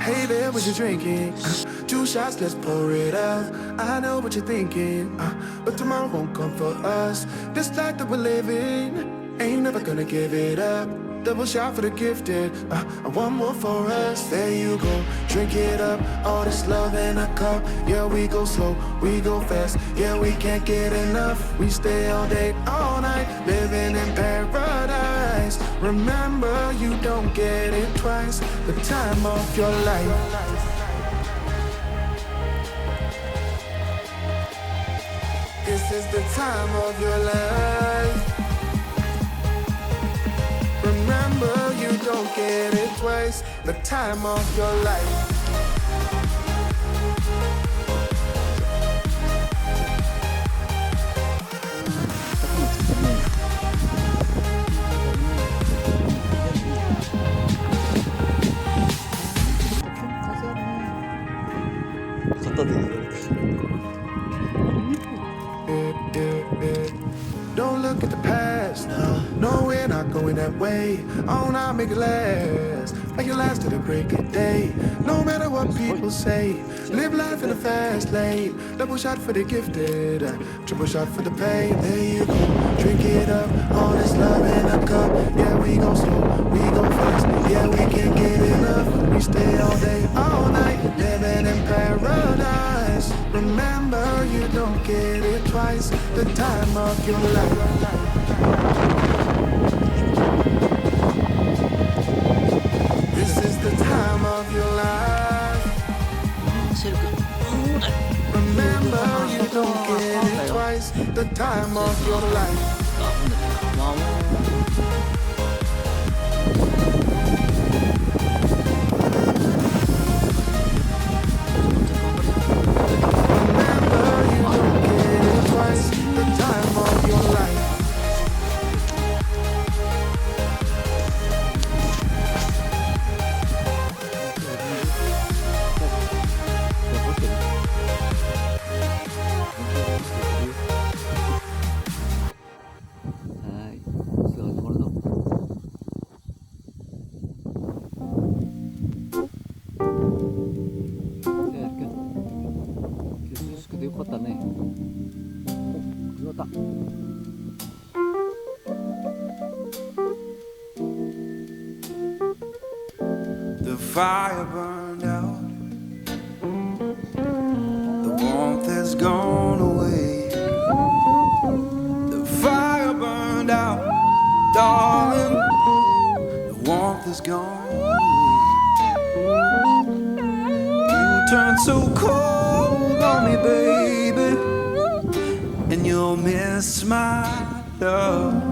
Hey there, what you drinking? Two shots, let's pour it up. I know what you're thinking, but tomorrow won't come for us. This life that we're living, ain't never gonna give it up. Double shot for the gifted, and one more for us. There you go, drink it up. All this love in a cup. Yeah, we go slow, we go fast. Yeah, we can't get enough. We stay all day, all night, living in paradise. Remember, you don't get it twice. The time of your life. This is the time of your life. Remember, you don't get it twice. The time of your life. Don't look at the past, no, we're not going that way. Oh, now make it last, make it last to the break of day. No matter what people say, live life in a fast lane. Double shot for the gifted, triple shot for the pain. There you go, drink it up, all this love in a cup. Yeah, we go slow, we go fast. Yeah, we can't get enough. We stay all day, all night, living in paradise. Remember, you don't get it twice. The time of your life. This is the time of your life. Remember, you don't get it twice. The time of your life. The fire burned out, the warmth has gone away. The fire burned out, darling, the warmth has gone away. You turned so cold on me, baby, and you'll miss my love.